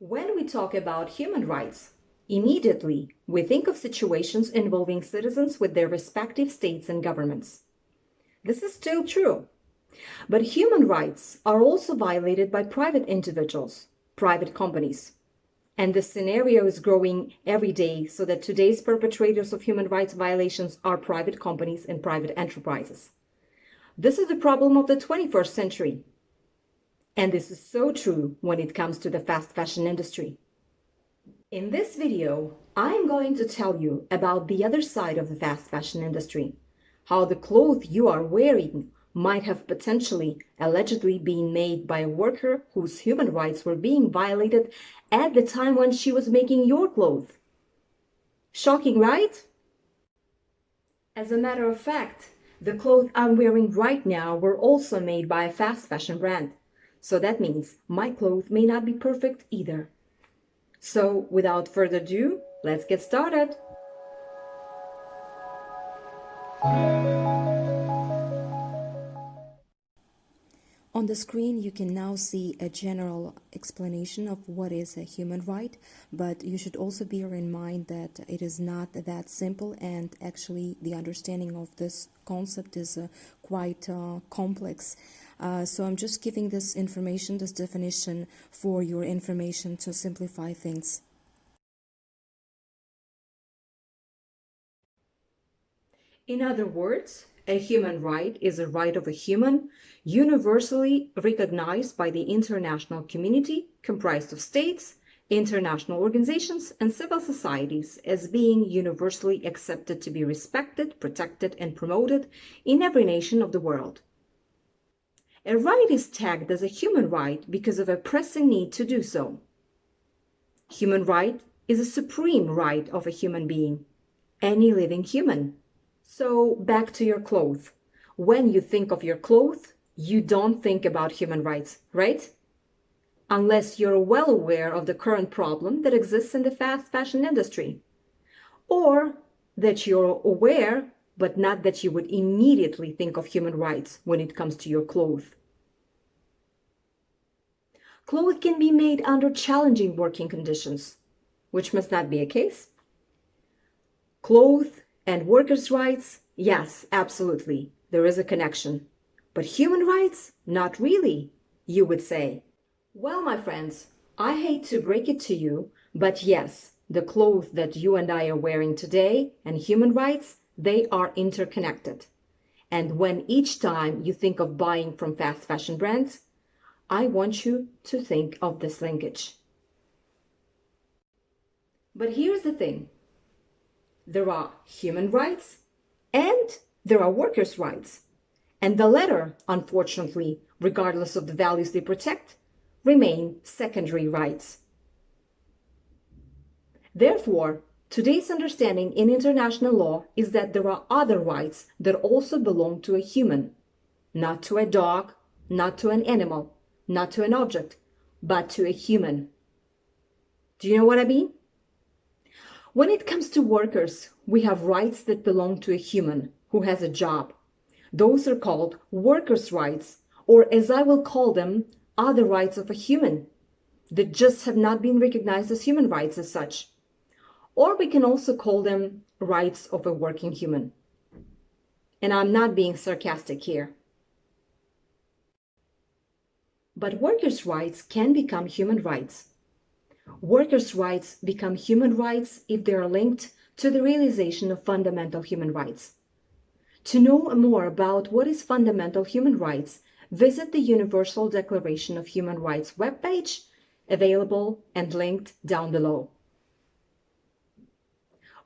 When we talk about human rights, immediately we think of situations involving citizens with their respective states and governments. This is still true. But human rights are also violated by private individuals, private companies. And this scenario is growing every day so that today's perpetrators of human rights violations are private companies and private enterprises. This is the problem of the 21st century. And this is so true when it comes to the fast fashion industry. In this video, I'm going to tell you about the other side of the fast fashion industry, how the clothes you are wearing might have potentially, allegedly been made by a worker whose human rights were being violated at the time when she was making your clothes. Shocking, right? As a matter of fact, the clothes I'm wearing right now were also made by a fast fashion brand. So that means my clothes may not be perfect either. So without further ado, let's get started. On the screen, you can now see a general explanation of what is a human right, but you should also bear in mind that it is not that simple, and actually the understanding of this concept is quite complex. So I'm just giving this information, this definition, for your information to simplify things. In other words, a human right is a right of a human universally recognized by the international community comprised of states, international organizations, and civil societies as being universally accepted to be respected, protected, and promoted in every nation of the world. A right is tagged as a human right because of a pressing need to do so. Human right is a supreme right of a human being, any living human. So back to your clothes. When you think of your clothes, you don't think about human rights, right? Unless you're well aware of the current problem that exists in the fast fashion industry. Or that you're aware, but not that you would immediately think of human rights when it comes to your clothes. Clothes can be made under challenging working conditions, which must not be a case. Clothes and workers' rights, yes, absolutely, there is a connection. But human rights? Not really, you would say. Well, my friends, I hate to break it to you, but yes, the clothes that you and I are wearing today and human rights, they are interconnected. And when each time you think of buying from fast fashion brands, I want you to think of this linkage. But here's the thing. There are human rights and there are workers' rights. And the latter, unfortunately, regardless of the values they protect, remain secondary rights. Therefore, today's understanding in international law is that there are other rights that also belong to a human, not to a dog, not to an animal, not to an object, but to a human. Do you know what I mean? When it comes to workers, we have rights that belong to a human who has a job. Those are called workers' rights, or as I will call them, other rights of a human that just have not been recognized as human rights as such. Or we can also call them rights of a working human. And I'm not being sarcastic here. But workers' rights can become human rights. Workers' rights become human rights if they are linked to the realization of fundamental human rights. To know more about what is fundamental human rights, visit the Universal Declaration of Human Rights webpage, available and linked down below.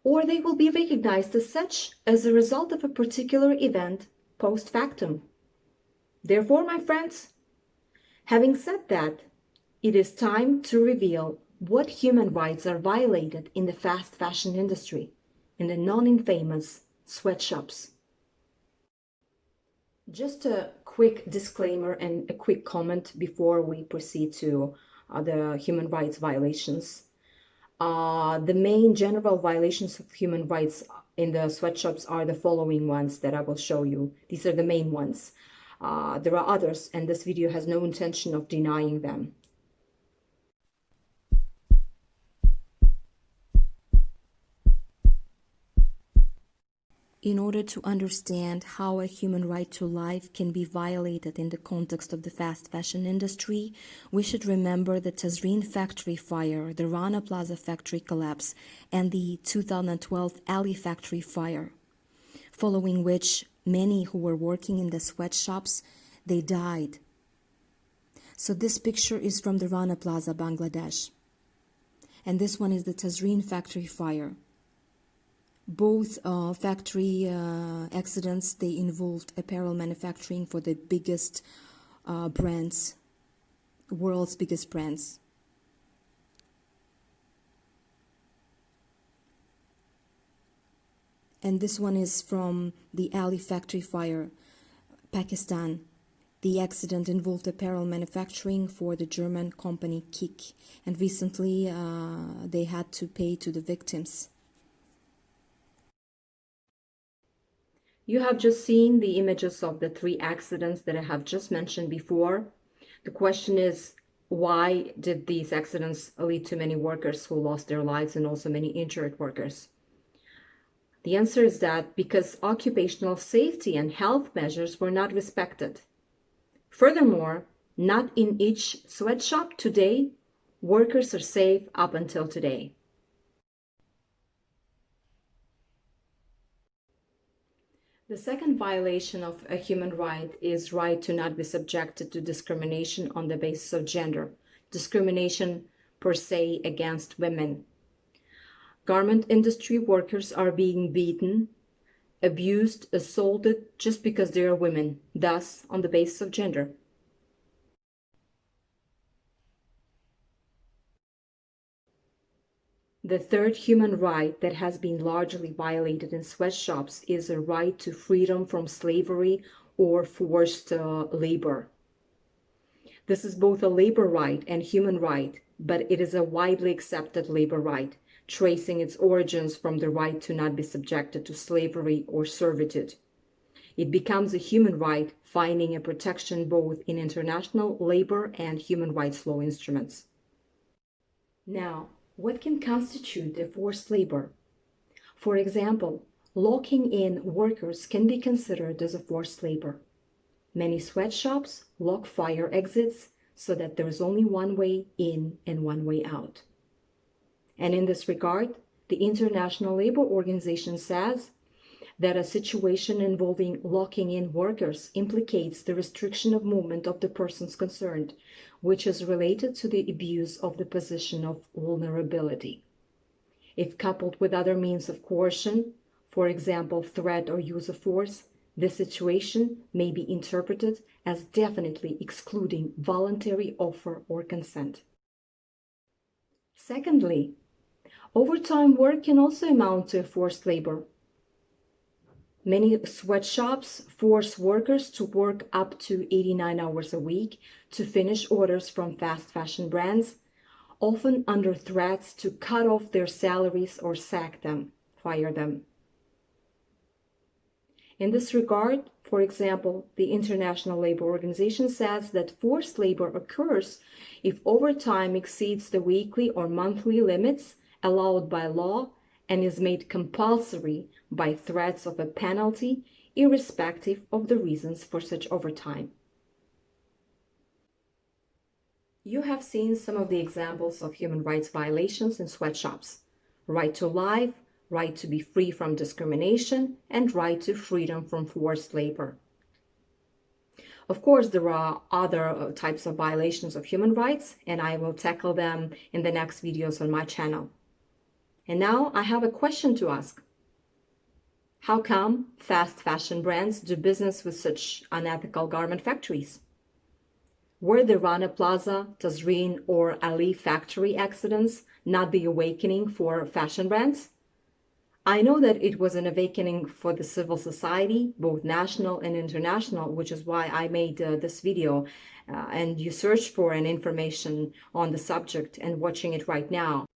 Or they will be recognized as such as a result of a particular event post factum. Therefore, my friends, having said that, it is time to reveal what human rights are violated in the fast fashion industry, in the non-infamous sweatshops. Just a quick disclaimer and a quick comment before we proceed to the human rights violations. The main general violations of human rights in the sweatshops are the following ones that I will show you. These are the main ones. There are others, and this video has no intention of denying them. In order to understand how a human right to life can be violated in the context of the fast fashion industry, we should remember the Tazreen Factory fire, the Rana Plaza factory collapse, and the 2012 Ali factory fire, following which many who were working in the sweatshops, they died. So this picture is from the Rana Plaza, Bangladesh. And this one is the Tazreen Factory fire. Both factory accidents, they involved apparel manufacturing for the biggest brands, world's biggest brands. And this one is from the Ali factory fire, Pakistan. The accident involved apparel manufacturing for the German company Kick, and recently they had to pay to the victims. You have just seen the images of the 3 accidents that I have just mentioned before. The question is, why did these accidents lead to many workers who lost their lives and also many injured workers? The answer is that because occupational safety and health measures were not respected. Furthermore, not in each sweatshop today, workers are safe up until today. The second violation of a human right is right to not be subjected to discrimination on the basis of gender, discrimination per se against women. Garment industry workers are being beaten, abused, assaulted just because they are women, thus on the basis of gender. The third human right that has been largely violated in sweatshops is a right to freedom from slavery or forced labor. This is both a labor right and human right, but it is a widely accepted labor right, tracing its origins from the right to not be subjected to slavery or servitude. It becomes a human right, finding a protection both in international labor and human rights law instruments. Now, what can constitute a forced labor? For example, locking in workers can be considered as a forced labor. Many sweatshops lock fire exits so that there is only one way in and one way out. And in this regard, the International Labor Organization says that a situation involving locking in workers implicates the restriction of movement of the persons concerned, which is related to the abuse of the position of vulnerability. If coupled with other means of coercion, for example, threat or use of force, this situation may be interpreted as definitely excluding voluntary offer or consent. Secondly, overtime work can also amount to forced labor. Many sweatshops force workers to work up to 89 hours a week to finish orders from fast fashion brands, often under threats to cut off their salaries or sack them, fire them. In this regard, for example, the International Labor Organization says that forced labor occurs if overtime exceeds the weekly or monthly limits allowed by law and is made compulsory by threats of a penalty, irrespective of the reasons for such overtime. You have seen some of the examples of human rights violations in sweatshops: right to life, right to be free from discrimination, and right to freedom from forced labor. Of course, there are other types of violations of human rights, and I will tackle them in the next videos on my channel. And now I have a question to ask. How come fast fashion brands do business with such unethical garment factories? Were the Rana Plaza, Tazreen, or Ali factory accidents not the awakening for fashion brands? I know that it was an awakening for the civil society, both national and international, which is why I made this video, and you search for an information on the subject and watching it right now.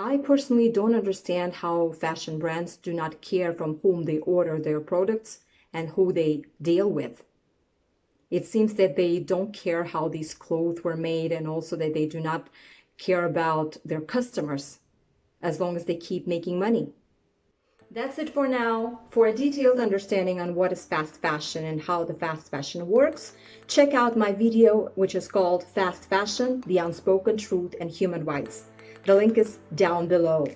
I personally don't understand how fashion brands do not care from whom they order their products and who they deal with. It seems that they don't care how these clothes were made, and also that they do not care about their customers as long as they keep making money. That's it for now. For a detailed understanding on what is fast fashion and how the fast fashion works, check out my video, which is called Fast Fashion, The Unspoken Truth and Human Rights. The link is down below.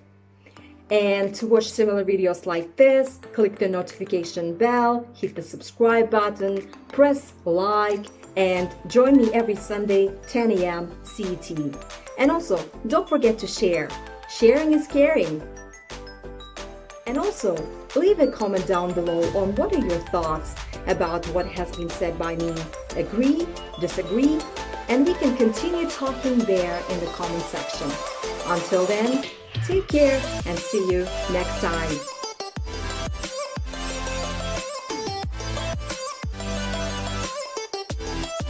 And to watch similar videos like this, click the notification bell, hit the subscribe button, press like, and join me every Sunday, 10 a.m. CET. And also, don't forget to share. Sharing is caring. And also, leave a comment down below on what are your thoughts about what has been said by me. Agree, disagree, and we can continue talking there in the comment section. Until then, take care and see you next time.